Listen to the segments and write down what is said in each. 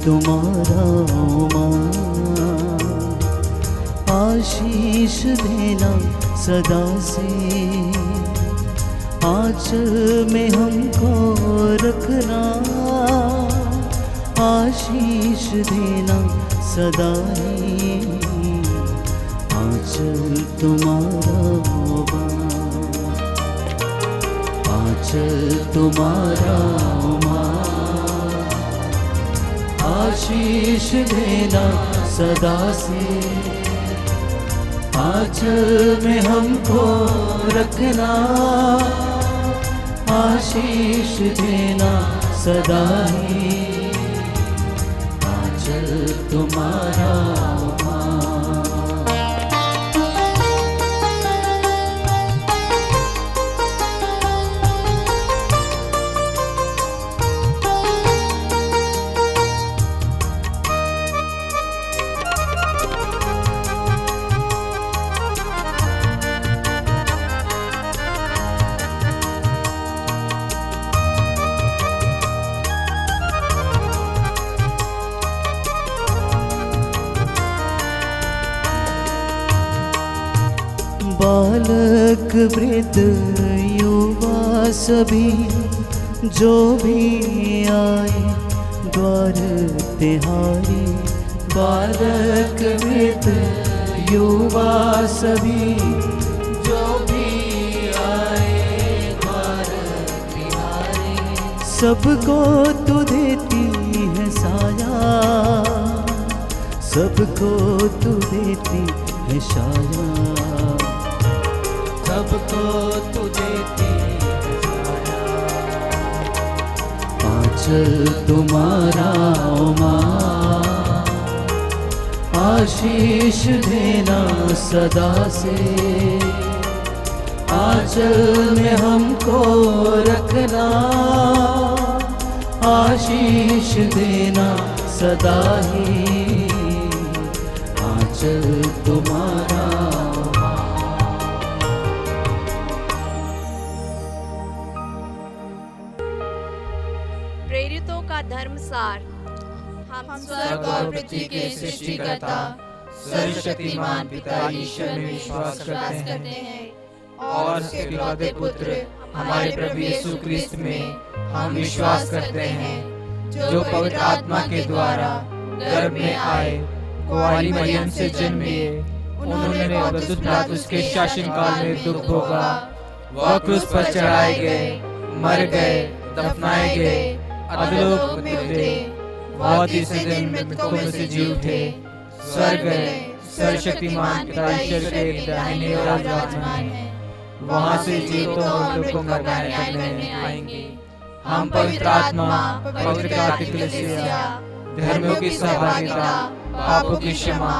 तुम्हारा माँ, आशीष देना सदा से, आंचल में हमको रखना, आशीष देना सदा ही, आंचल तुम्हारा माँ, आंचल तुम्हारा माँ, आशीष देना सदा से, आंचल में हमको रखना, आशीष देना सदा ही, आंचल तुम्हारा माँ। बालक वृद्ध युवा सभी जो भी आए द्वार तिहारी, बालक वृद्ध युवा सभी जो भी आए द्वार तिहारी, सबको तू देती है साया, सबको तू देती है साया, सबको तू देती है साया, आंचल तुम्हारा माँ, आशीष देना सदा से, आंचल में हमको रखना, आशीष देना सदा ही, आंचल तुम्हारा। प्रेरितों का धर्मसार। हम स्वर्ग और पृथ्वी के सृष्टिकर्ता सर्वशक्तिमान पिता ईश्वर में विश्वास करते हैं और उसके इकलौते पुत्र हमारे प्रभु यीशु क्रिस्त में हम विश्वास करते हैं, जो पवित्र आत्मा के द्वारा गर्भ में आए, कुंवारी मरियम से जन्मे, उन्होंने पौलुस पिलातुस के शासनकाल में दुख भोगा, वह क्रूस पर चढ़ाए गए, मर गए, दफनाए गए, अधोलोक में उतरे, वह तीसरे दिन मृतकों में से जी उठे, स्वर्ग गए, सर्वशक्तिमान पिता ईश्वर के दाहिने ओर विराजमान है, वहां से जीवितों और मृतकों का न्याय करने आएंगे। हम पवित्र आत्मा, पवित्र कैथोलिक कलीसिया, धर्मों की सहभागिता, पापों की क्षमा,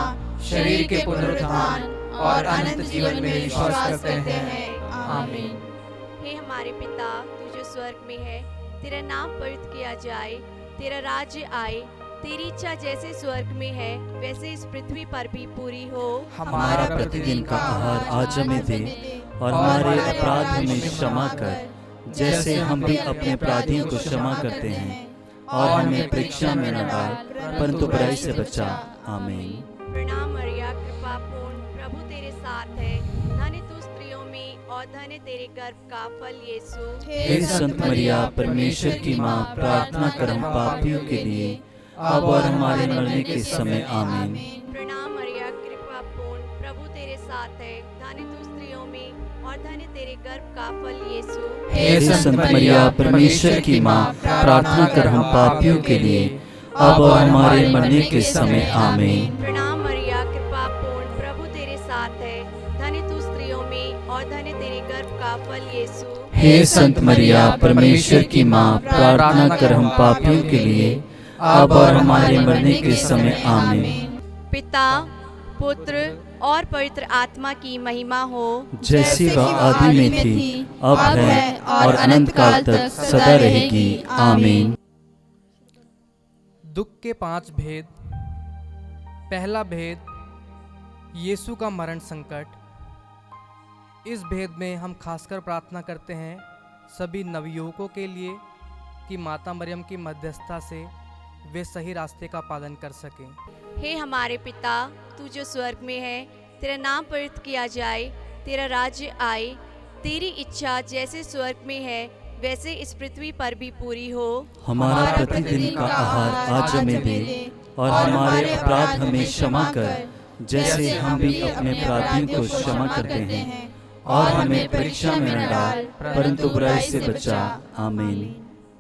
शरीर के पुनरुत्थान और अनंत जीवन में विश्वास करते हैं। आमीन। हे हमारे पिता, तू जो स्वर्ग में है, तेरा नाम पवित्र किया जाए, तेरा राज्य आए, तेरी इच्छा जैसे स्वर्ग में है वैसे इस पृथ्वी पर भी पूरी हो। हमारा प्रतिदिन का आहार आज हमें दे, और हमारे अपराध हमें क्षमा कर, जैसे हम भी अपने अपराधियों को क्षमा करते हैं, और हमें परीक्षा में न डाल, परंतु बुराई से बचा। आमीन। प्रणाम मरिया, कृपा पूर्ण, प्रभु तेरे साथ है, धन्य तू स्त्रियों में और धन्य तेरे गर्भ का फल यीशु। हे संत मरिया, परमेश्वर की माँ, प्रार्थना कर हम पापियों के लिए, अब और हमारे मरने के समय। आमीन। प्रणाम मरिया, कृपा पूर्ण, प्रभु तेरे साथ है, धन्य तू स्त्रियों में और धन्य तेरे गर्भ का फल यीशु। हे संत मरिया, परमेश्वर की माँ, प्रार्थना कर हम पापियों के लिए, अब और हमारे मरने के समय। आमीन। प्रणाम मरिया, कृपा पूर्ण, प्रभु तेरे साथ है, धन्य तू स्त्रियों में और धन्य तेरे गर्भ का फल यीशु। हे संत मरिया, परमेश्वर की माँ, प्रार्थना कर हम पापियों के लिए, अब और हमारे मरने के समय। आमीन। पिता, पुत्र और पवित्र आत्मा की महिमा हो, जैसी वह आदि में थी, अब है और अनंत काल तक सदा रहेगी। आमीन। दुख के 5 भेद। पहला भेद, यीशु का मरण संकट। इस भेद में हम खासकर प्रार्थना करते हैं सभी नवयुवकों के लिए कि माता मरियम की मध्यस्थता से वे सही रास्ते का पालन कर सकें। हे हमारे पिता, तू जो स्वर्ग में है, तेरा नाम पवित्र किया जाए, तेरा राज्य आए, तेरी इच्छा जैसे स्वर्ग में है वैसे इस पृथ्वी पर भी पूरी हो। हमारा प्रतिदिन का आहार आज हमें दे, और हमारे अपराध हमें क्षमा कर, जैसे हम भी अपने अपराधियों को क्षमा करते हैं, और हमें परीक्षा में न डाल, परंतु बुराई से बचा। आमीन।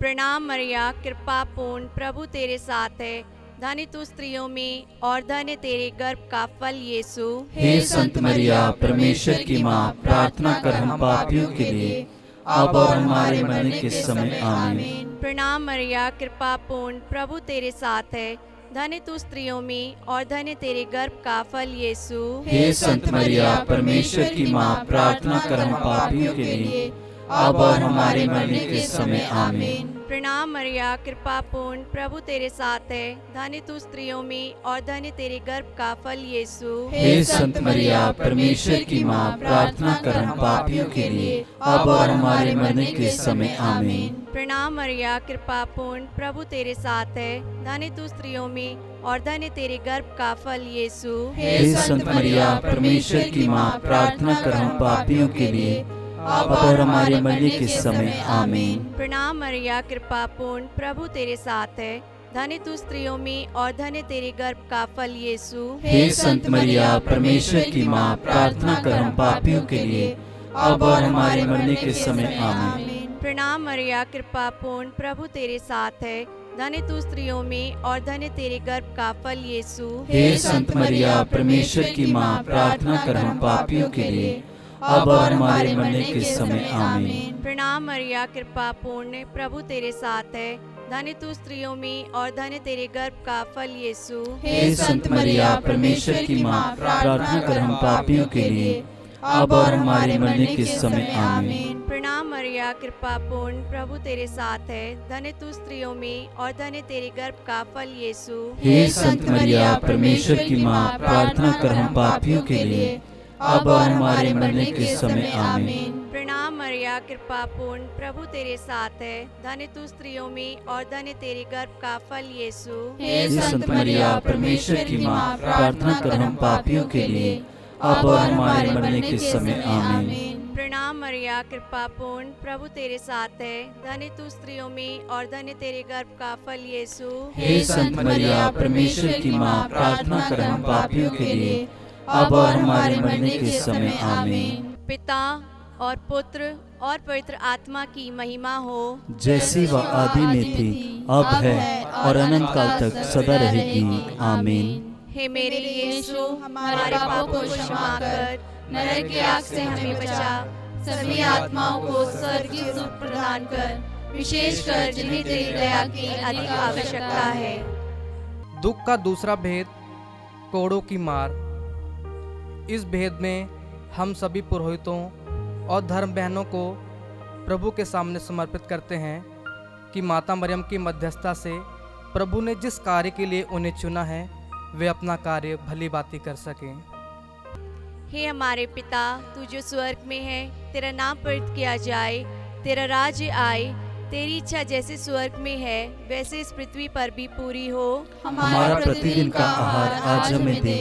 प्रणाम मरिया, कृपा पूर्ण, प्रभु तेरे साथ है, धन्य तू स्त्रियों में और धन्य तेरे गर्भ का फल यीशु। हे संत मरिया, परमेश्वर की माँ, प्रार्थना कर हम पापियों के लिए, अब और हमारे मरने के समय। आमीन। प्रणाम मरिया, कृपा पूर्ण, प्रभु तेरे साथ है, धन्य तू स्त्रियों में और धन्य तेरे गर्भ का फल यीशु। हे संत मरिया, परमेश्वर की माँ, प्रार्थना कर हम पापियों के लिए, अब और हमारे मरने के समय। आमीन। प्रणाम मरिया, कृपा पूर्ण, प्रभु तेरे साथ है, धन्य तू स्त्रियों में और धन्य तेरे गर्भ का फल यीशु। हे संत मरिया, परमेश्वर की माँ, प्रार्थना कर हम पापियों के लिए, अब और हमारे मरने के समय। आमीन। प्रणाम मरिया, कृपा पूर्ण, प्रभु तेरे साथ है, धन्य तू स्त्रियों में और धन्य तेरे गर्भ का फल यीशु। हे संत मरिया, परमेश्वर की माँ, प्रार्थना कर हम पापियों के लिए, अब और हमारे मरने के समय। आमीन। प्रणाम मरिया, कृपा पूर्ण, प्रभु तेरे साथ है, धन्य तू स्त्रियों में और धन्य तेरे गर्भ का फल यीशु। हे संत मरिया, परमेश्वर की माँ, प्रार्थना कर हम पापियों के लिए, अब और हमारे मरने के समय। आमीन। प्रणाम मरिया, कृपा पूर्ण, प्रभु तेरे साथ है, धन्य तू स्त्रियों में और धन्य तेरे गर्भ का फल यीशु। हे संत मरिया, परमेश्वर की माँ, प्रार्थना कर हम पापियों के लिए, अब और हमारे मरने के समय। आमीन। प्रणाम मरिया, कृपा पूर्ण, प्रभु तेरे साथ है, धन्य तू स्त्रियों में और धन्य तेरे गर्भ का फल यीशु। हे संत मरिया, परमेश्वर की माँ, प्रार्थना कर हम पापियों के लिए, अब और हमारे मरने के समय। आमीन। प्रणाम मरिया, कृपा पूर्ण, प्रभु तेरे साथ है, धन्य तू स्त्रियों में और धन्य तेरे गर्भ का फल यीशु। हे संत मरिया, परमेश्वर की माँ, प्रार्थना कर हम पापियों के लिए, अब और हमारे मरने के समय। आमीन। प्रणाम मरिया, कृपा पूर्ण, प्रभु तेरे साथ है, धन्य तू स्त्रियों में और धन्य तेरे गर्भ का फल यीशु। हे संत मरिया, परमेश्वर की माँ, प्रार्थना कर हम पापियों के लिए, अब और हमारे मरने के समय। आमीन। प्रणाम मरिया, कृपा पूर्ण, प्रभु तेरे साथ है, धन्य तू स्त्रियों में और धन्य तेरे गर्भ का फल यीशु। हे संत मरिया, परमेश्वर की माँ, प्रार्थना कर हम पापियों के लिए, अब और हमारे मरने के समय। आमीन। पिता और पुत्र और पवित्र आत्मा की महिमा हो, जैसी वह आदि में थी, अब है और अनंत काल तक सदा रहेगी। आमीन। हे मेरे यीशु, हमारे पापों को क्षमा कर, नरक की आग से हमें बचा, सभी आत्माओं को स्वर्ग की सुख प्रदान कर, विशेषकर जिन्हें तेरी दया की अधिक आवश्यकता है। दुख का दूसरा भेद, कोड़ों की मार। इस भेद में हम सभी पुरोहितों और धर्म बहनों को प्रभु के सामने समर्पित करते हैं कि माता मरियम की मध्यस्थता से प्रभु ने जिस कार्य के लिए उन्हें चुना है वे अपना कार्य भली भांति कर सकें। हे हमारे पिता, तू जो स्वर्ग में है, तेरा नाम पवित्र किया जाए, तेरा राज्य आए, तेरी इच्छा जैसे स्वर्ग में है वैसे इस पृथ्वी पर भी पूरी हो। हमारा प्रतिदिन का आहार आज हमें दे,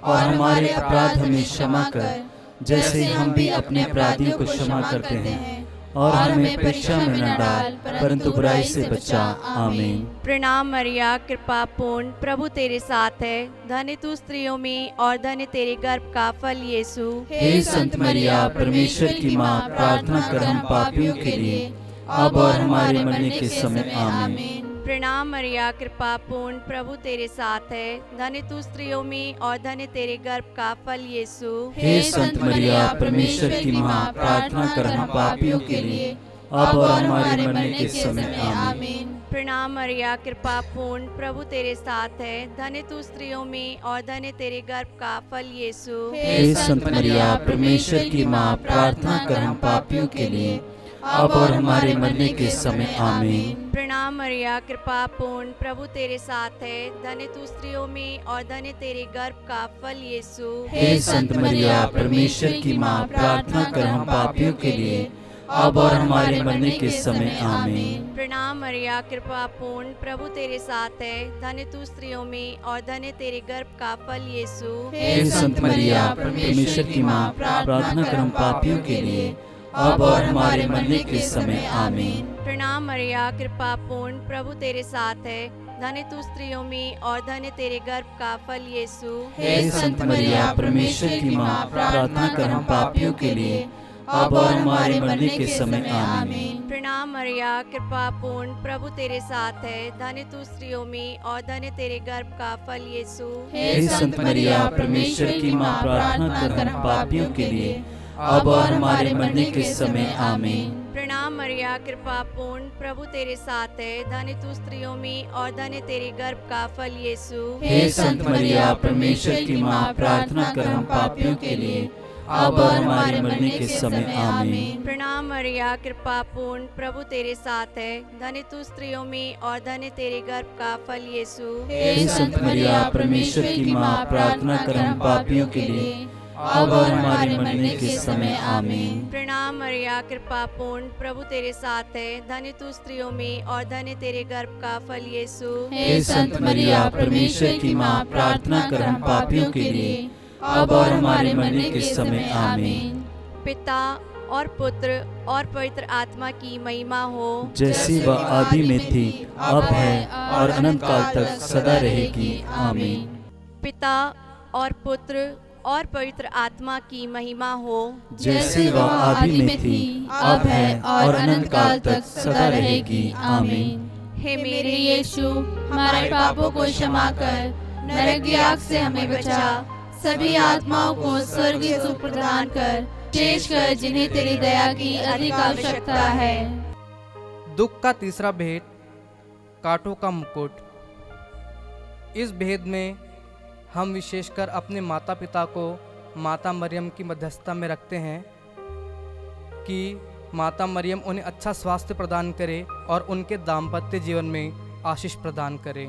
और हमारे अपराध हमें क्षमा कर, जैसे हम भी अपने अपराधियों को क्षमा करते हैं, और हमें परीक्षा में न डाल, परंतु बुराई से बचा। आमीन। प्रणाम मरिया, कृपा पूर्ण, प्रभु तेरे साथ है, धन्य तू स्त्रियों में और धन्य तेरे गर्भ का फल यीशु। हे संत मरिया, परमेश्वर की माँ, प्रार्थना कर हम पापियों के लिए, अब और हमारे मरने के समय। आमीन। प्रणाम मरिया, कृपा पूर्ण, प्रभु तेरे साथ है, धन्य तू स्त्रियों में और धन्य तेरे गर्भ का फल यीशु। हे संत मरिया, परमेश्वर की माँ, प्रार्थना कर हम पापियों के लिए, अब और हमारे मरने के समय। आमीन। प्रणाम मरिया, कृपा पूर्ण, प्रभु तेरे साथ है, धन्य तू स्त्रियों में और धन्य तेरे गर्भ का फल यीशु। हे संत मरिया, परमेश्वर की माँ, प्रार्थना कर हम पापियों के लिए, अब और हमारे मरने के समय। आमीन। प्रणाम मरिया, कृपा पूर्ण, प्रभु तेरे साथ है, धन्य तू स्त्रियों में और धन्य तेरे गर्भ का फल यीशु। हे संत मरिया, परमेश्वर की माँ, प्रार्थना कर हम पापियों के लिए, अब और हमारे मरने के समय आमीन। प्रणाम मरिया, कृपा पूर्ण, प्रभु तेरे साथ है, धन्य तू स्त्रियों में और धन्य तेरे गर्भ का फल यीशु। हे संत मरिया, परमेश्वर की माँ, प्रार्थना कर हम पापियों के लिए, अब और हमारे मरने के समय आमीन। प्रणाम मरिया, कृपा पूर्ण, प्रभु तेरे साथ है, धन्य तू स्त्रियों में और धन्य तेरे गर्भ का फल यीशु। हे संत मरिया, परमेश्वर की माँ, प्रार्थना कर हम पापियों के लिए, अब और हमारे मरने के समय आमीन। प्रणाम मरिया, कृपा पूर्ण, प्रभु तेरे साथ है, धन्य तू स्त्रियों में और धन्य तेरे गर्भ का फल यीशु। हे संत मरिया, परमेश्वर की माँ, प्रार्थना कर हम पापियों के लिए, अब और हमारे मरने के समय आमीन। प्रणाम मरिया, कृपा पूर्ण, प्रभु तेरे साथ है, धन्य तू स्त्रियों में और धन्य तेरे गर्भ का फल यीशु। हे संत मरिया, परमेश्वर की माँ, प्रार्थना कर हम पापियों के लिए, अब और हमारे मरने के समय आमीन। प्रणाम मरिया, कृपा पूर्ण, प्रभु तेरे साथ है, धन्य तू स्त्रियों में और धन्य तेरे गर्भ का फल यीशु। हे संत मरिया, परमेश्वर की माँ, प्रार्थना कर हम पापियों के लिए, अब और हमारे मरने के समय आमीन। प्रणाम मरिया, कृपा पूर्ण, प्रभु तेरे साथ है, धन्य तू स्त्रियों में और धन्य तेरे गर्भ का फल यीशु। हे संत मरिया, परमेश्वर की माँ, प्रार्थना कर हम पापियों के लिए, अब और हमारे मरने के समय आमीन। पिता और पुत्र और पवित्र आत्मा की महिमा हो, जैसी वह आदि में थी, अब है और अनंत काल तक सदा रहेगी आमीन। पिता और पुत्र और पवित्र आत्मा की महिमा हो, जैसी वह आदि में थी, अब है और अनंत काल तक सदा रहेगी आमीन। हे मेरे यीशु, हमारे पापों को क्षमा कर, नरक की आग से हमें बचा, सभी आत्माओं को स्वर्गीय सुख प्रदान कर, विशेष कर जिन्हें तेरी दया की अधिक आवश्यकता है। दुख का तीसरा भेद, कांटों का मुकुट। इस भेद में हम विशेषकर अपने माता पिता को माता मरियम की मध्यस्थता में रखते हैं कि माता मरियम उन्हें अच्छा स्वास्थ्य प्रदान करे और उनके दाम्पत्य जीवन में आशीष प्रदान करे।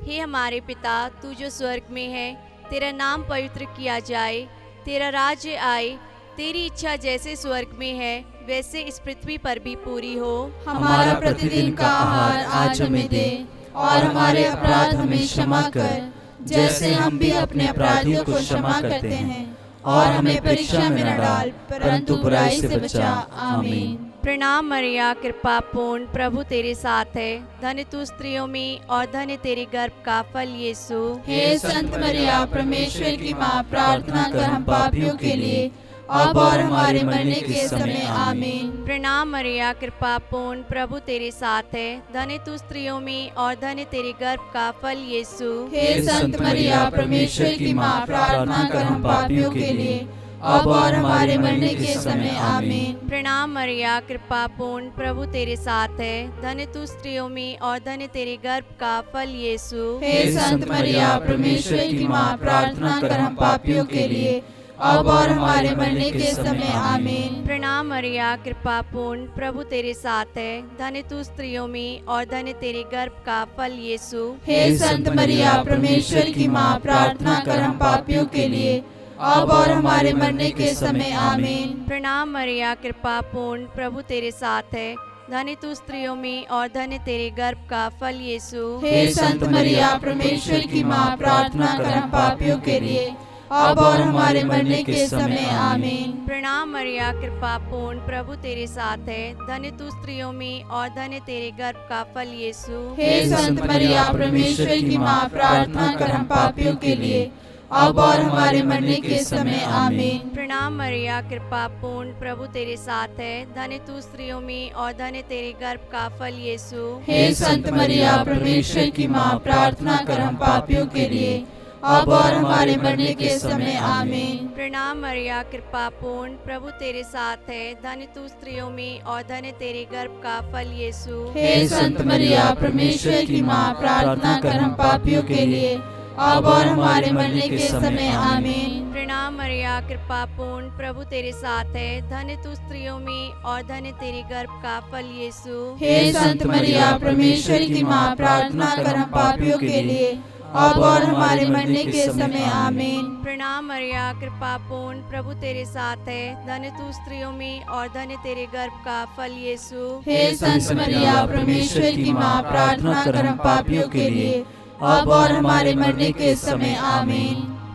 हे हमारे पिता, तू जो स्वर्ग में है, तेरा नाम पवित्र किया जाए, तेरा राज्य आए, तेरी इच्छा जैसे स्वर्ग में है वैसे इस पृथ्वी पर भी पूरी हो। हमारा प्रतिदिन का आहार आज हमें दे, और हमारे अपराध हमें क्षमा कर, जैसे हम भी अपने अपराधियों को क्षमा करते हैं, और हमें परीक्षा में न डाल, परंतु बुराई से बचा आमीन। प्रणाम मरिया, कृपा पूर्ण, प्रभु तेरे साथ है, धन्य तू स्त्रियों में और धन्य तेरे गर्भ का फल यीशु। हे संत मरिया, परमेश्वर की माँ, प्रार्थना कर हम पापियों के लिए, अब और हमारे मरने के समय आमीन। प्रणाम मरिया, कृपा पूर्ण, प्रभु तेरे साथ है, धन्य तू स्त्रियों में और धन्य तेरे गर्भ का फल यीशु। हे संत मरिया, परमेश्वर की माँ, प्रार्थना कर हम पापियों के लिए, अब और हमारे मरने के समय आमीन। प्रणाम मरिया, कृपा पूर्ण, प्रभु तेरे साथ है, धन्य तू स्त्रियों में और धन्य तेरे गर्भ का फल यीशु। हे संत मरिया, परमेश्वर की माँ, प्रार्थना कर हम पापियों के लिए, अब और हमारे मरने के समय आमीन। प्रणाम मरिया, कृपा पूर्ण, प्रभु तेरे साथ है, धन्य तू स्त्रियों में और धन्य तेरे गर्भ का फल यीशु। हे संत मरिया, परमेश्वर की माँ, प्रार्थना कर हम पापियों के लिए, अब और हमारे मरने के समय आमीन। प्रणाम मरिया, कृपा पूर्ण, प्रभु तेरे साथ है, धन्य तू स्त्रियों में और धन्य तेरे गर्भ का फल यीशु। हे संत मरिया, परमेश्वर की माँ, प्रार्थना कर हम पापियों के लिए, अब और हमारे मरने के समय आमीन। प्रणाम मरिया, कृपा पूर्ण, प्रभु तेरे साथ है, धन्य तू स्त्रियों में और धन्य तेरे गर्भ का फल यीशु। हे संत मरिया, परमेश्वर की माँ, प्रार्थना कर हम पापियों के लिए, अब और हमारे मरने के समय आमीन। प्रणाम मरिया, कृपा पूर्ण, प्रभु तेरे साथ है, धन्य तू स्त्रियों में और धन्य तेरे गर्भ का फल यीशु। हे संत मरिया, परमेश्वर की माँ, प्रार्थना कर हम पापियों के लिए, अब और हमारे मरने के समय आमीन। प्रणाम मरिया, कृपा पूर्ण, प्रभु तेरे साथ है, धन्य तू स्त्रियों में और धन्य तेरे गर्भ का फल यीशु। हे संत मरिया, परमेश्वर की माँ, प्रार्थना कर हम पापियों के लिए, अब और हमारे मरने के समय आमीन। प्रणाम मरिया, कृपा पूर्ण, प्रभु तेरे साथ है। धन्य तू स्त्रियों में और धन्य तेरे गर्भ का फल यीशु। हे संत मरिया, परमेश्वर की माँ, प्रार्थना कर हम पापियों के लिए, अब और हमारे मरने के समय आमीन। प्रणाम मरिया, कृपा पूर्ण, प्रभु तेरे साथ है। धन्य तू स्त्रियों में और धन्य तेरे गर्भ का फल यीशु। हे संत मरिया, परमेश्वर की माँ, प्रार्थना कर हम पापियों के लिए, अब और हमारे मरने के समय आमीन।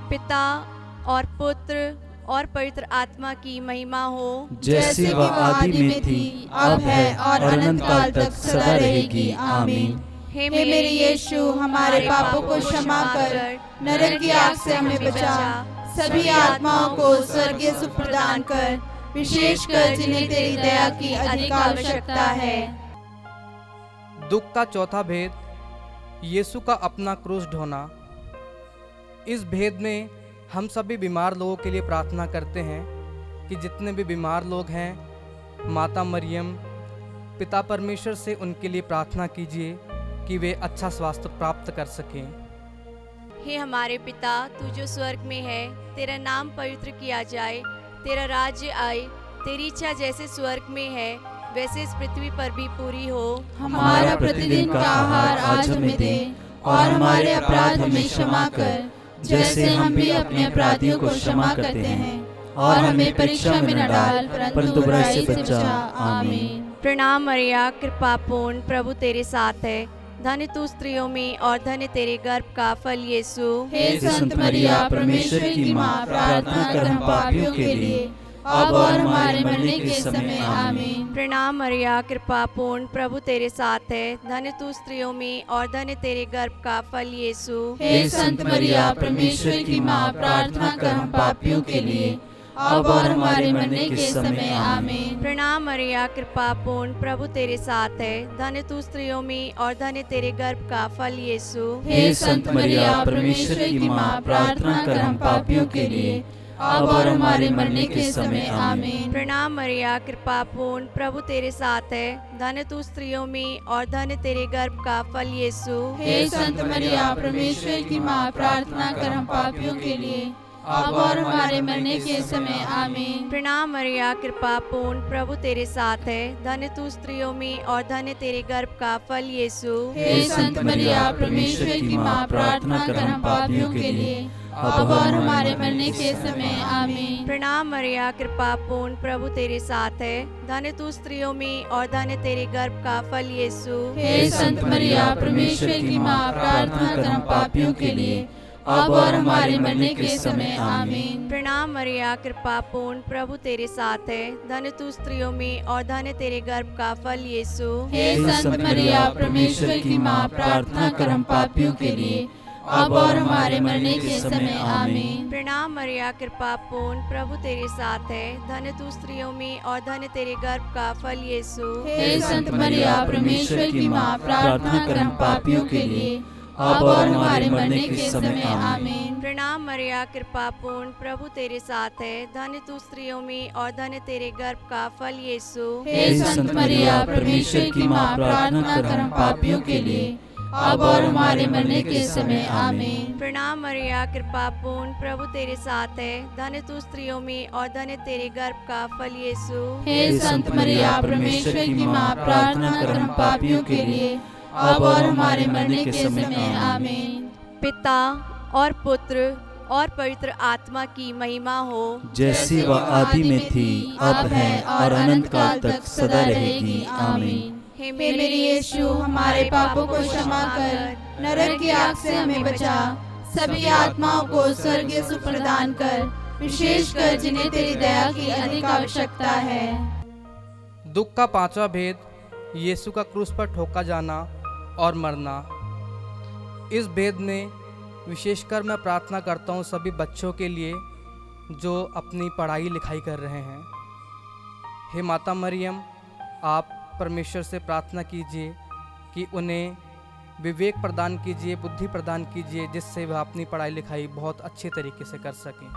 पिता और पुत्र और पवित्र आत्मा की महिमा हो, जैसे वह आदि में थी, अब है और अनंत काल तक सदा रहेगी। आमीन। हे मेरे यीशु, हमारे पापों को क्षमा कर, नरक की आग से हमें बचा, सभी आत्माओं को स्वर्गीय सुख प्रदान कर, विशेषकर जिन्हें तेरी दया की अधिक आवश्यकता है। दुख का चौथा भेद, यीशु का अपना क्रूस ढोना। इस भेद में हम सभी बीमार लोगों के लिए प्रार्थना करते हैं कि जितने भी बीमार लोग हैं, माता मरियम, पिता परमेश्वर से उनके लिए प्रार्थना कीजिए कि वे अच्छा स्वास्थ्य प्राप्त कर सकें। हे हमारे पिता, तू जो स्वर्ग में है, तेरा नाम पवित्र किया जाए, तेरा राज्य आए, तेरी इच्छा जैसे स्वर्ग में है वैसे इस पृथ्वी पर भी पूरी हो। हमारा प्रतिदिन का आहार आज हमें दे, और हमारे अपराध हमें क्षमा कर, जैसे हम भी अपने अपराधियों को क्षमा करते हैं, और हमें परीक्षा में न डाल, परंतु बुराई से बचा। आमीन। प्रणाम मरिया, कृपा पूर्ण, प्रभु तेरे साथ है। धन्य तू स्त्रियों में और धन्य तेरे गर्भ का फल यीशु। हे संत मरिया, परमेश्वर की माँ, प्रार्थना कर हम पापियों के लिए, अब और हमारे मरने के समय आमीन। प्रणाम मरिया, कृपा पूर्ण, प्रभु तेरे साथ है। धन्य तू स्त्रियों में और धन्य तेरे गर्भ का फल यीशु। हे संत मरिया, परमेश्वर की माँ, प्रार्थना कर हम पापियों के लिए, अब और हमारे मरने के समय आमीन। प्रणाम मरिया, कृपा पूर्ण, प्रभु तेरे साथ है। धन्य तू स्त्रियों में और धन्य तेरे गर्भ का फल यीशु। हे संत मरिया, परमेश्वर की माँ, प्रार्थना कर हम पापियों के लिए, अब और हमारे मरने के समय आमीन। प्रणाम मरिया, कृपा पूर्ण, प्रभु तेरे साथ है। धन्य तू स्त्रियों में और धन्य तेरे गर्भ का फल यीशु। हे संत मरिया, परमेश्वर की माँ, प्रार्थना कर हम पापियों के लिए, अब और हमारे मरने के समय आमीन। प्रणाम मरिया, कृपा पूर्ण, प्रभु तेरे साथ है। धन्य तू स्त्रियों में और धन्य तेरे गर्भ का फल यीशु। हे संत मरिया, परमेश्वर की माँ, प्रार्थना कर हम पापियों के लिए, अब और हमारे मरने के समय आमीन। प्रणाम मरिया, कृपा पूर्ण, प्रभु तेरे साथ है। धन्य तू स्त्रियों में और धन्य तेरे गर्भ का फल यीशु। हे संत मरिया, परमेश्वर की माँ, प्रार्थना कर हम पापियों के लिए, अब और हमारे मरने के समय आमीन। प्रणाम मरिया, कृपा पूर्ण, प्रभु तेरे साथ है। धन्य तू स्त्रियों में और धन्य तेरे गर्भ का फल यीशु। हे संत मरिया, परमेश्वर की माँ, प्रार्थना कर हम पापियों के लिए, अब और हमारे मरने के समय आमीन। प्रणाम मरिया, कृपा पूर्ण, प्रभु तेरे साथ है। धन्य तू स्त्रियों में और धन्य तेरे गर्भ का फल यीशु। हे संत मरिया, परमेश्वर की माँ, प्रार्थना कर हम पापियों के लिए, अब और हमारे मरने के समय आमीन। प्रणाम मरिया, कृपा पूर्ण, प्रभु तेरे साथ है। धन्य तू स्त्रियों में और धन्य तेरे गर्भ का फल यीशु। हे संत मरिया, परमेश्वर की माँ, प्रार्थना कर हम पापियों के लिए, अब और हमारे मरने के समय आमीन। प्रणाम मरिया, कृपा पूर्ण, प्रभु तेरे साथ है। धन्य तू स्त्रियों में और धन्य तेरे गर्भ का फल यीशु। हे संत मरिया, परमेश्वर की माँ, प्रार्थना कर हम पापियों के लिए, अब और हमारे मरने के समय आमीन। पिता और पुत्र और पवित्र आत्मा की महिमा हो, जैसी वह आदि में थी, अब है और अनंत काल तक सदा रहेगी। आमीन। हे मेरे यीशु, हमारे पापों को क्षमा कर, नरक की आग से हमें बचा, सभी आत्माओं को स्वर्गीय सुख प्रदान कर, विशेषकर जिन्हें तेरी दया की अधिक आवश्यकता है। दुख का पांचवा भेद, यीशु का क्रूस पर ठोका जाना और मरना। इस भेद में विशेषकर मैं प्रार्थना करता हूँ सभी बच्चों के लिए जो अपनी पढ़ाई लिखाई कर रहे हैं। हे माता मरियम, आप परमेश्वर से प्रार्थना कीजिए कि उन्हें विवेक प्रदान कीजिए, बुद्धि प्रदान कीजिए, जिससे वह अपनी पढ़ाई लिखाई बहुत अच्छे तरीके से कर सकें।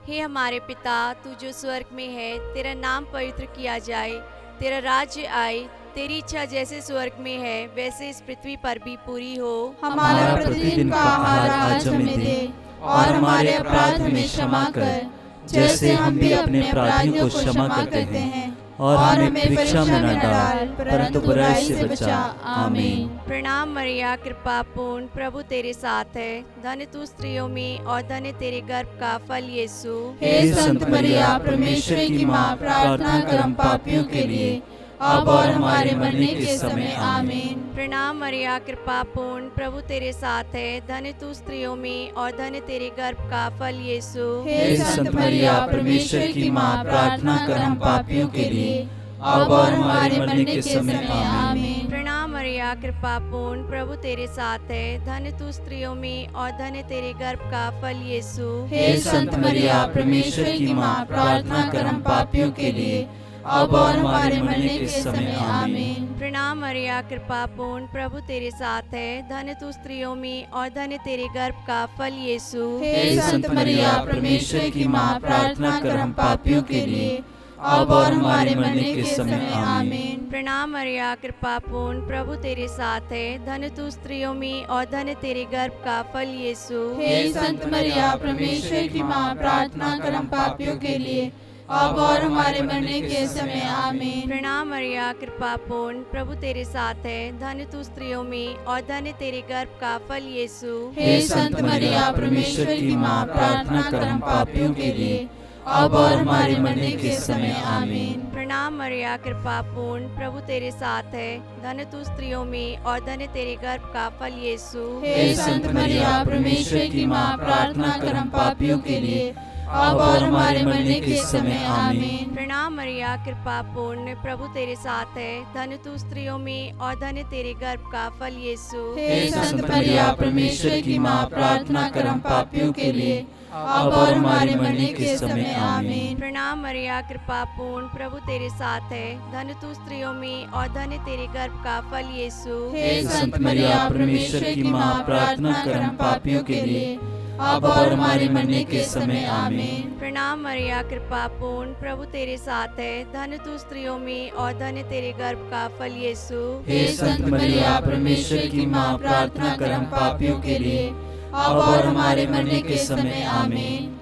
हे हमारे पिता, तू जो स्वर्ग में है, तेरा नाम पवित्र किया जाए, तेरा राज्य आए, तेरी इच्छा जैसे स्वर्ग में है वैसे इस पृथ्वी पर भी पूरी हो। हमारा प्रतिदिन का आहार आज हमें दे, और हमारे अपराध हमें क्षमा कर, जैसे हम भी अपने अपराधियों को क्षमा करते हैं। और हमें परीक्षा में न डाल, परंतु बुराई से बचा। आमीन। प्रणाम मरिया, कृपा पूर्ण, प्रभु तेरे साथ है। धन्य तू स्त्रियों में और धन्य तेरे गर्भ का फल यीशु। हे संत मरिया, परमेश्वर की माँ, प्रार्थना कर हम पापियों के लिए, अब और हमारे मरने के समय। आमीन। प्रणाम मरिया, कृपा पूर्ण, प्रभु तेरे साथ है। धन्य तू स्त्रियों में और धन्य तेरे गर्भ का फल यीशु। हे संत मरिया, परमेश्वर की माँ, प्रार्थना कर हम पापियों के लिए, अब और हमारे मरने के समय। आमीन। प्रणाम मरिया, कृपा पूर्ण, प्रभु तेरे साथ है। धन्य तू स्त्रियों में और धन्य तेरे गर्भ का फल यीशु। हे संत मरिया, परमेश्वर की माँ, प्रार्थना कर हम पापियों के लिए, अब और हमारे मरने के समय। आमीन। प्रणाम मरिया, कृपा पूर्ण, प्रभु तेरे साथ है। धन्य तू स्त्रियों में और धन्य तेरे गर्भ का फल यीशु। हे संत मरिया, परमेश्वर की माँ, प्रार्थना कर हम पापियों के लिए, अब और हमारे मरने के समय। आमीन। प्रणाम मरिया, कृपा पूर्ण, प्रभु तेरे साथ है। धन्य तू स्त्रियों में और धन्य तेरे गर्भ का फल यीशु। हे संत मरिया, परमेश्वर की माँ, प्रार्थना कर हम पापियों के लिए, अब और हमारे मरने के समय। आमीन। प्रणाम मरिया, कृपा पूर्ण, प्रभु तेरे साथ है। धन्य तू स्त्रियों में और धन्य तेरे गर्भ का फल यीशु। हे संत मरिया, परमेश्वर की माँ, प्रार्थना कर हम पापियों के लिए, अब और हमारे मरने के समय। आमीन। प्रणाम मरिया, कृपा पूर्ण, प्रभु तेरे साथ है। धन्य तू स्त्रियों में और धन्य तेरे गर्भ का फल यीशु। हे संत मरिया, परमेश्वर की माँ, प्रार्थना कर हम पापियों के लिए, अब और हमारे मरने के समय। आमीन। प्रणाम मरिया, कृपा पूर्ण, प्रभु तेरे साथ है। धन्य तू स्त्रियों में और धन्य तेरे गर्भ का फल यीशु। हे संत मरिया, परमेश्वर की माँ, प्रार्थना कर हम पापियों के लिए, अब और हमारे मरने के समय। आमीन। प्रणाम मरिया, कृपा पूर्ण, प्रभु तेरे साथ है। धन्य तू स्त्रियों में और धन्य तेरे गर्भ का फल यीशु। हे संत मरिया, परमेश्वर की माँ, प्रार्थना कर हम पापियों के लिए, अब और हमारे मरने के समय। आमीन। प्रणाम मरिया, कृपा पूर्ण, प्रभु तेरे साथ है। धन्य तू स्त्रियों में और धन्य तेरे गर्भ का फल यीशु। हे संत मरिया, परमेश्वर की माँ, प्रार्थना कर हम पापियों के लिए, अब और हमारे मरने के समय। आमीन।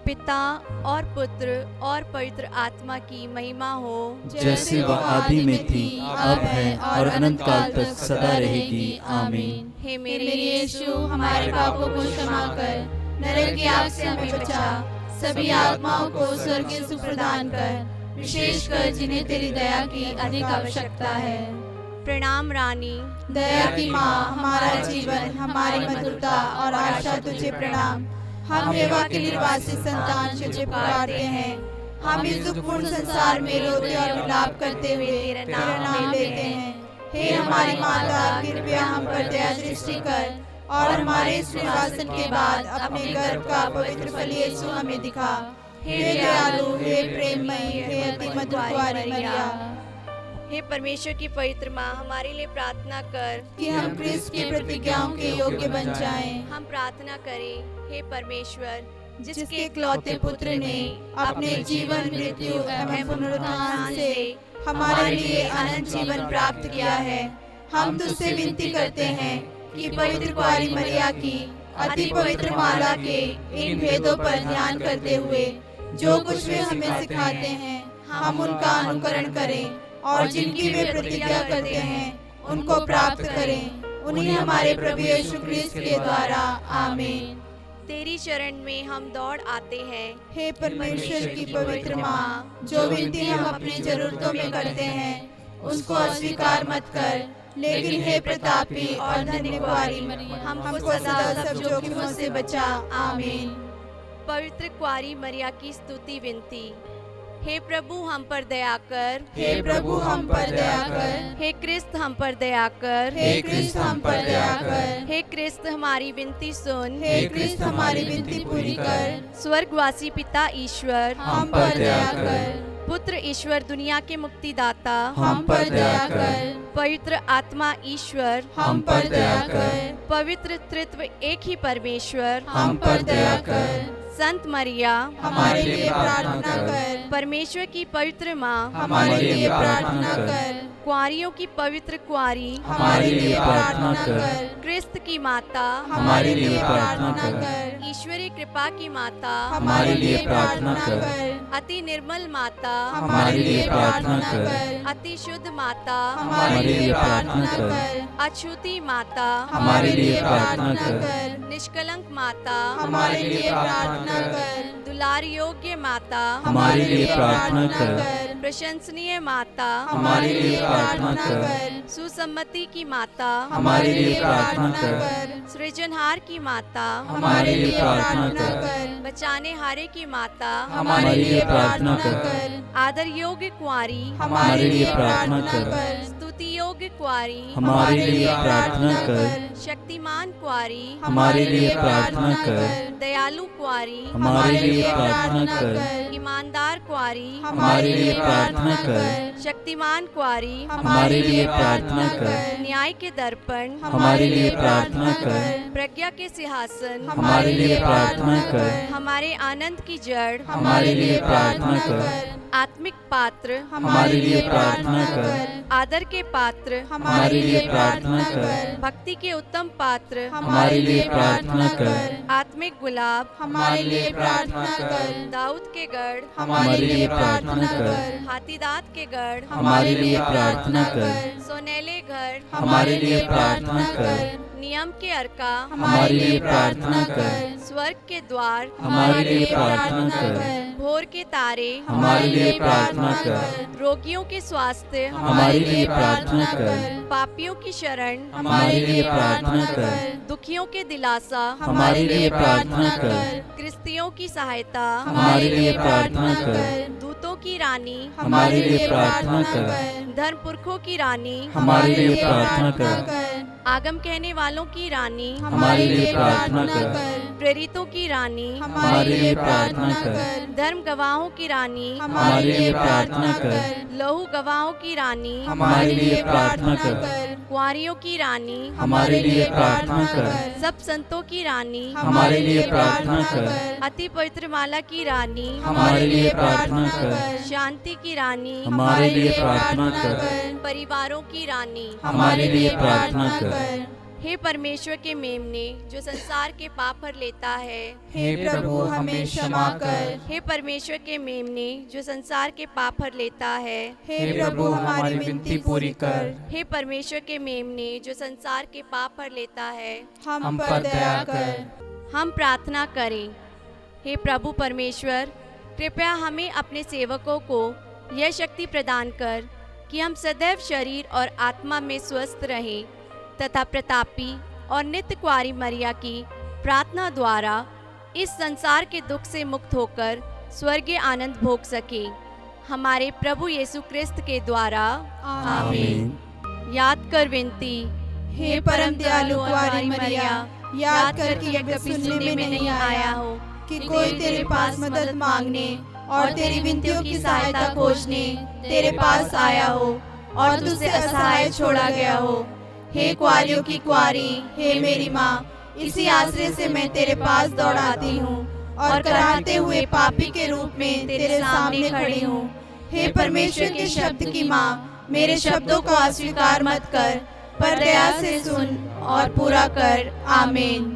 पिता और पुत्र और पवित्र आत्मा की महिमा हो, जैसे वह आदि में थी, अब है और अनंत काल तक सदा रहेगी। आमीन। हे मेरे मेरे यीशु, हमारे पापों को क्षमा कर, नरक की आग से हमें बचा, सभी आत्माओं को स्वर्ग की सुख प्रदान कर, विशेषकर जिन्हें तेरी दया की अधिक आवश्यकता है। प्रणाम रानी, दया की माँ, हमारा जीवन, हमारी मधुरता और आशा तुझे प्रणाम। हम हेवा के निर्वासी संतान तुझे पुकारते हैं। हम इस दुखपूर्ण संसार में रोते और विलाप करते हुए तेरा नाम लेते हैं। हे हमारी माता, कृपया हम पर दया दृष्टि कर, और हमारे इस निर्वासन के बाद अपने गर्भ का पवित्र फल यीशु हमें दिखा। हे दयालु, हे प्रेममयी, हे अति मधुर कुंवारी मरिया, हे परमेश्वर की पवित्र माँ, हमारे लिए प्रार्थना कर कि हम क्रिस्त की प्रतिज्ञाओं के योग्य बन जाएं। हम प्रार्थना करें। हे परमेश्वर, जिसके इकलौते पुत्र ने अपने जीवन, मृत्यु एवं पुनरुत्थान से हमारे लिए अनंत जीवन प्राप्त किया है, हम तुझसे विनती करते हैं कि पवित्र कुंवारी मरिया की अति पवित्र माला के इन भेदों पर ध्यान करते हुए जो कुछ वे हमें सिखाते हैं, हम उनका अनुकरण करें, और जिनकी वे प्रतिज्ञा करते हैं उनको प्राप्त करें। उन्हीं हमारे प्रभु यीशु क्रिस्त के द्वारा। आमीन। तेरी शरण में हम दौड़ आते हैं। हे परमेश्वर की पवित्र माँ, जो विनती हम अपनी जरूरतों में करते हैं उसको अस्वीकार मत कर, लेकिन हे प्रतापी और धन्य कुंवारी मरिया, हमको सदा सब जोखिमों से बचा। आमीन। पवित्र कुंवारी मरिया की स्तुति विनती। हे प्रभु, हम पर दया कर। हे प्रभु, हम पर दया कर। हे क्रिस्त, हम पर दया कर। हे क्रिस्त, हम पर दया कर। हे क्रिस्त, हमारी विनती सुन। हे क्रिस्त, हमारी विनती पूरी कर। स्वर्गवासी पिता ईश्वर, हम पर दया कर। पुत्र ईश्वर, दुनिया के मुक्तिदाता, हम पर दया कर। पवित्र आत्मा ईश्वर, हम पर दया कर। पवित्र त्रित्व एक ही परमेश्वर, हम पर दया कर। संत मरिया हमारे लिए प्रार्थना कर। परमेश्वर की पवित्र माँ हमारे लिए प्रार्थना कर। कुंवारियों की पवित्र कुंवारी हमारे लिए प्रार्थना कर। क्रिस्त की माता हमारे लिए प्रार्थना कर। ईश्वरीय कृपा की माता हमारे लिए प्रार्थना कर। अति निर्मल माता हमारे लिए प्रार्थना कर। अति शुद्ध माता हमारे लिए प्रार्थना कर। अछूती माता हमारे लिए प्रार्थना कर। निष्कलंक माता हमारे लिए प्रार्थना कर। दुलार योग्य माता हमारे लिए प्रार्थना कर। प्रशंसनीय माता हमारे लिए प्रार्थना कर। सुसम्मति की माता हमारे लिए प्रार्थना कर। सृजनहार की माता हमारे लिए प्रार्थना कर। बचाने हारे की माता हमारे लिए प्रार्थना कर। आदर योग्य कुंवारी हमारे लिए प्रार्थना कर। स्तुति योग्य कुंवारी हमारे लिए प्रार्थना कर। शक्तिमान कुंवारी हमारे लिए प्रार्थना कर। दयालु कुंवारी हमारे लिए प्रार्थना कर। ईमानदार कुंवारी हमारे लिए प्रार्थना कर। शक्तिमान कुंवारी हमारे लिए प्रार्थना कर। न्याय के दर्पण हमारे लिए प्रार्थना कर। प्रज्ञा के सिंहासन हमारे लिए प्रार्थना कर। हमारे आनंद की जड़ हमारे लिए प्रार्थना कर। आत्मिक पात्र हमारे लिए प्रार्थना कर। आदर के पात्र हमारे लिए प्रार्थना कर। भक्ति के उत्तम पात्र हमारे लिए प्रार्थना कर। आत्मिक गुलाब हमारे लिए प्रार्थना कर। दाऊद के गढ़ हमारे लिए प्रार्थना कर। हाथीदांत के गढ़ हमारे लिए प्रार्थना कर। सोनेले घर हमारे लिए प्रार्थना कर। नियम के अर्का हमारे लिए प्रार्थना कर। स्वर्ग के द्वार हमारे लिए प्रार्थना कर। भोर के तारे हमारे लिए प्रार्थना कर। रोगियों के स्वास्थ्य हमारे लिए प्रार्थना कर। पापियों की शरण हमारे लिए प्रार्थना कर। दुखियों के दिलासा हमारे लिए प्रार्थना कर। क्रिस्तियों की सहायता हमारे लिए प्रार्थना कर। दूतों की रानी हमारे लिए प्रार्थना कर। धर्म पुरखों की रानी हमारे लिए प्रार्थना कर। आगम कहने वालों की रानी हमारे लिए प्रार्थना कर। प्रेरितों की रानी हमारे लिए प्रार्थना कर। धर्म गवाहों की रानी हमारे लिए प्रार्थना कर। लहू गवाहों की रानी हमारे लिए प्रार्थना कर। कुंवारियों की रानी हमारे लिए प्रार्थना कर। सब संतों की रानी हमारे लिए प्रार्थना कर। अति पवित्र माला की रानी हमारे लिए प्रार्थना कर। शांति की रानी हमारे लिए प्रार्थना कर। परिवारों की रानी हमारे लिए प्रार्थना कर। हे परमेश्वर के मेमने जो संसार के पाप भर लेता है, हे प्रभु हमें क्षमा कर। हे परमेश्वर के मेमने जो संसार के पाप भर लेता है, हे प्रभु हमारी विनती पूरी कर। हे परमेश्वर के मेमने जो संसार के पाप भर लेता है, हम पर दया कर। हम प्रार्थना करें। हे प्रभु परमेश्वर, कृपया हमें अपने सेवकों को यह शक्ति प्रदान कर कि हम सदैव शरीर और आत्मा में स्वस्थ रहें तथा प्रतापी और नित्य कुंवारी मरिया की प्रार्थना द्वारा इस संसार के दुख से मुक्त होकर स्वर्गीय आनंद भोग सके। हमारे प्रभु यीशु क्रिस्त के द्वारा आमीन। याद कर विनती। हे परम दयालु कुंवारी मरिया, याद कर कि यह कभी सुनने में नहीं आया हो कि कोई तेरे पास मदद मांगने और तेरी विनतियों की सहायता खोजने तेरे पास आया हो और तुझसे असहाय छोड़ा गया हो। हे कुंवारियों की कुंवारी, हे मेरी माँ, इसी आश्रय से मैं तेरे पास दौड़ाती हूँ और कराहते हुए पापी के रूप में तेरे सामने खड़ी हूँ। हे परमेश्वर के शब्द की माँ, मेरे शब्दों को अस्वीकार मत कर, पर दया से सुन और पूरा कर। आमीन।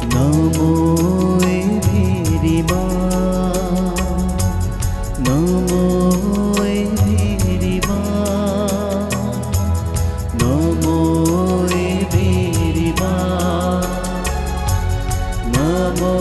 नमो मेरी माँ, नमो मेरी माँ, नमो मेरी माँ, नमो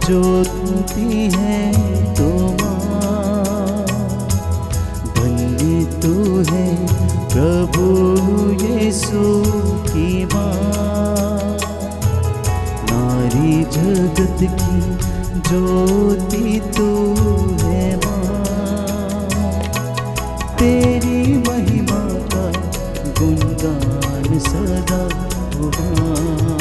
ज्योति है तो माँ, धन्य तू है प्रभु यीशु की माँ। नारी जगत की ज्योति तू है माँ, तेरी महिमा का गुणगान सदा हो माँ।